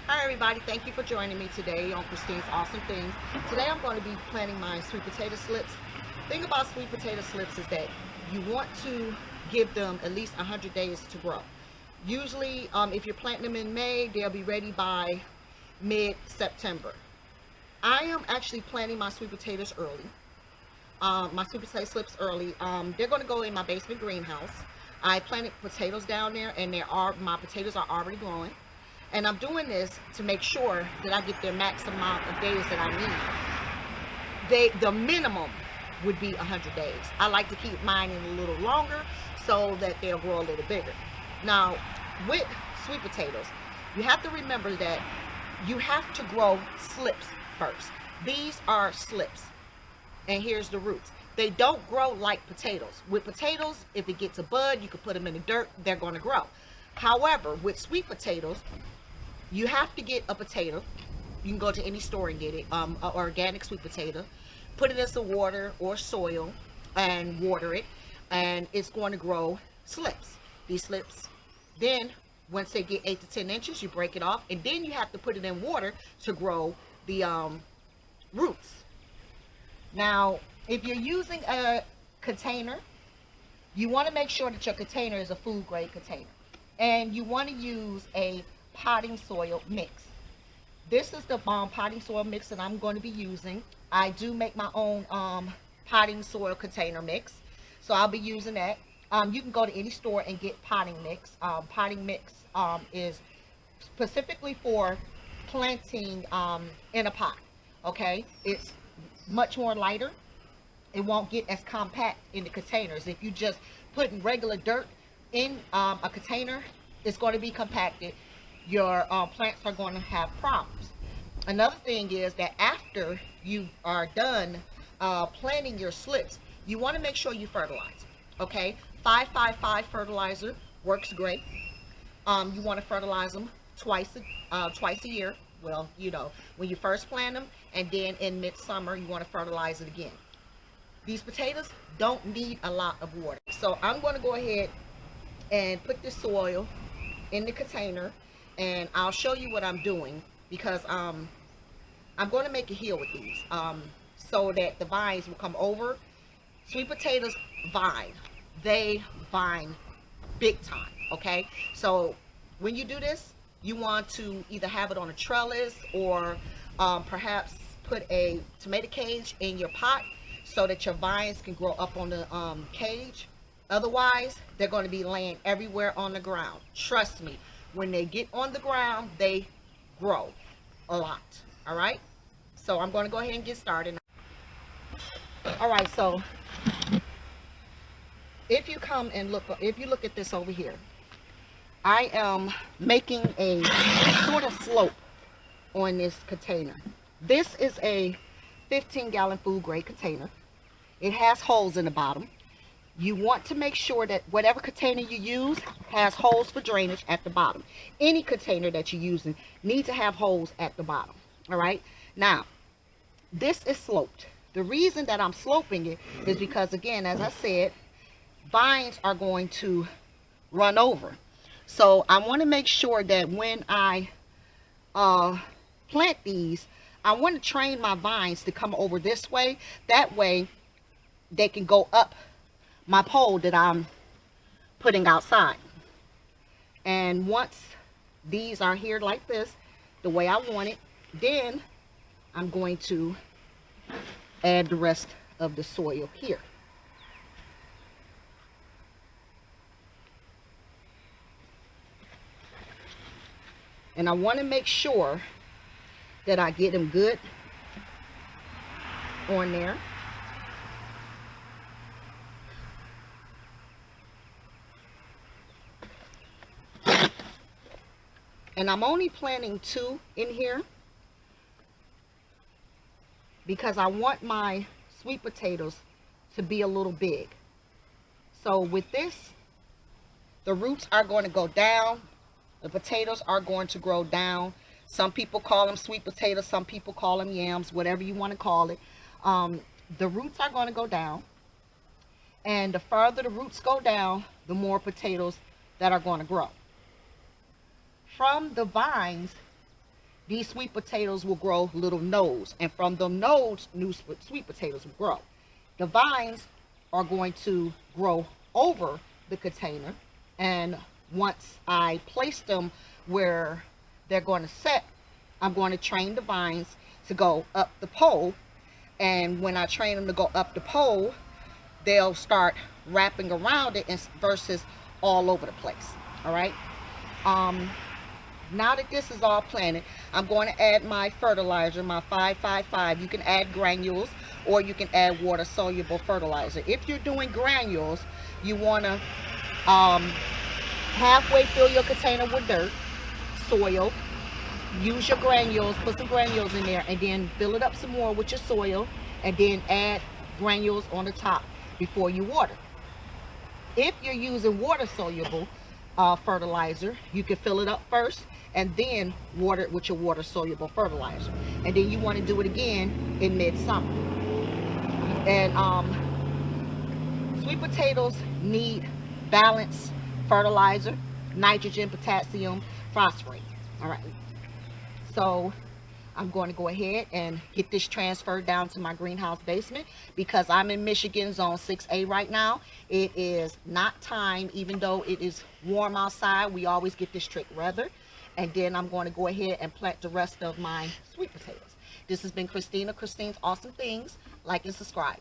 Hi everybody, thank you for joining me today on Christine's Awesome Things. Today I'm going to be planting my sweet potato slips. The thing about sweet potato slips is that you want to give them at least 100 days to grow. Usually, if you're planting them in May, they'll be ready by mid-September. I am actually planting my sweet potatoes early. My sweet potato slips early. They're going to go in my basement greenhouse. I planted potatoes down there, and my potatoes are already growing. And I'm doing this to make sure that I get the max amount of days that I need. The minimum would be 100 days. I like to keep mine in a little longer so that they'll grow a little bigger. Now, with sweet potatoes, you have to remember that you have to grow slips first. These are slips. And here's the roots. They don't grow like potatoes. With potatoes, if it gets a bud, you can put them in the dirt, they're going to grow. However, with sweet potatoes, you have to get a potato. You can go to any store and get it, an organic sweet potato. Put it in some water or soil and water it, and it's going to grow slips. These slips, then once they get 8 to 10 inches, you break it off, and then you have to put it in water to grow the roots. Now, if you're using a container, you want to make sure that your container is a food grade container, and you want to use a potting soil mix. This is the potting soil mix that I'm going to be using. I do make my own potting soil container mix, so I'll be using that. You can go to any store and get potting mix. Potting mix is specifically for planting in a pot. Okay, it's much more lighter. It won't get as compact in the containers. If you just put regular dirt in a container, it's going to be compacted. Your plants are going to have problems. Another thing is that after you are done planting your slips, you want to make sure you fertilize. Okay, 5-5-5 fertilizer works great. You want to fertilize them twice a year. Well, when you first plant them, and then in midsummer you want to fertilize it again. These potatoes don't need a lot of water, so I'm going to go ahead and put this soil in the container, and I'll show you what I'm doing, because I'm going to make a hill with these so that the vines will come over. Sweet potatoes vine. They vine big time, okay? So when you do this, you want to either have it on a trellis or perhaps put a tomato cage in your pot so that your vines can grow up on the cage. Otherwise, they're going to be laying everywhere on the ground. Trust me, when they get on the ground, they grow a lot. All right, so I'm going to go ahead and get started. All right, so if you look at this over here, I am making a sort of slope on this container. This is a 15-gallon food grade container. It has holes in the bottom. You want to make sure that whatever container you use has holes for drainage at the bottom. Any container that you're using needs to have holes at the bottom. All right. Now, this is sloped. The reason that I'm sloping it is because, again, as I said, vines are going to run over. So I want to make sure that when I plant these, I want to train my vines to come over this way. That way they can go up my pole that I'm putting outside. And once these are here like this, the way I want it, then I'm going to add the rest of the soil here. And I want to make sure that I get them good on there. And I'm only planting 2 in here because I want my sweet potatoes to be a little big. So with this, the roots are going to go down. The potatoes are going to grow down. Some people call them sweet potatoes. Some people call them yams, whatever you want to call it. The roots are going to go down. And the further the roots go down, the more potatoes that are going to grow. From the vines, these sweet potatoes will grow little nodes, and from the nodes, new sweet potatoes will grow. The vines are going to grow over the container, and once I place them where they're going to set, I'm going to train the vines to go up the pole, and when I train them to go up the pole, they'll start wrapping around it versus all over the place. All right. Now that this is all planted, I'm going to add my fertilizer, my 555. You can add granules or you can add water soluble fertilizer. If you're doing granules, you want to halfway fill your container with dirt, soil. Use your granules, put some granules in there, and then fill it up some more with your soil, and then add granules on the top before you water. If you're using water soluble fertilizer, you can fill it up first and then water it with your water soluble fertilizer, and then you want to do it again in midsummer. And sweet potatoes need balanced fertilizer: nitrogen, potassium, phosphorus. All right, so I'm going to go ahead and get this transferred down to my greenhouse basement because I'm in Michigan zone 6A right now. It is not time, even though it is warm outside, we always get this trick weather. And then I'm going to go ahead and plant the rest of my sweet potatoes. This has been Christine's Awesome Things. Like and subscribe.